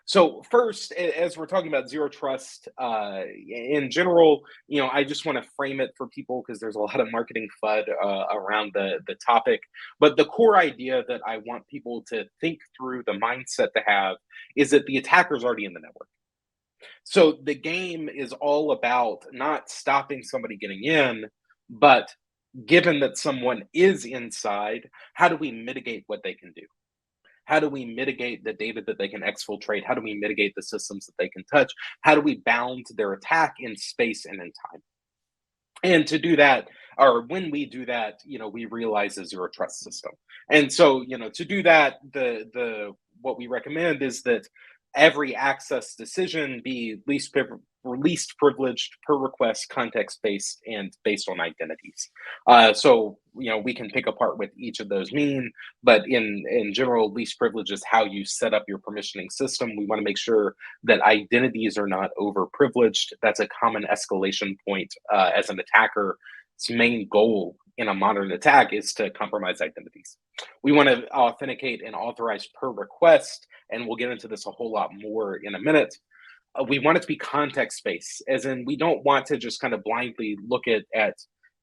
So first, as we're talking about zero trust, in general, I just want to frame it for people because there's a lot of marketing FUD around the topic. But the core idea that I want people to think through, the mindset to have, is that the attacker's already in the network. So the game is all about not stopping somebody getting in, but given that someone is inside, how do we mitigate what they can do? How do we mitigate the data that they can exfiltrate? How do we mitigate the systems that they can touch? How do we bound their attack in space and in time? And to do that, or when we do that, we realize a zero trust system. And so, to do that, the what we recommend is that every access decision be least privileged per request, context based, and based on identities. So we can pick apart what each of those mean, but in general, least privilege is how you set up your permissioning system. We want to make sure that identities are not over privileged. That's a common escalation point as an attacker. Its main goal in a modern attack is to compromise identities. We want to authenticate and authorize per request, and we'll get into this a whole lot more in a minute. We want it to be context based, as in we don't want to just kind of blindly look at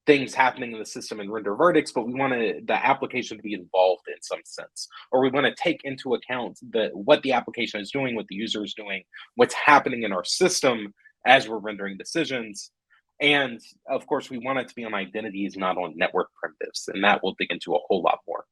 things happening in the system and render verdicts, but we want the application to be involved in some sense, or we want to take into account what the application is doing, what the user is doing, what's happening in our system as we're rendering decisions. And of course, we want it to be on identities, not on network primitives, and that we'll dig into a whole lot more.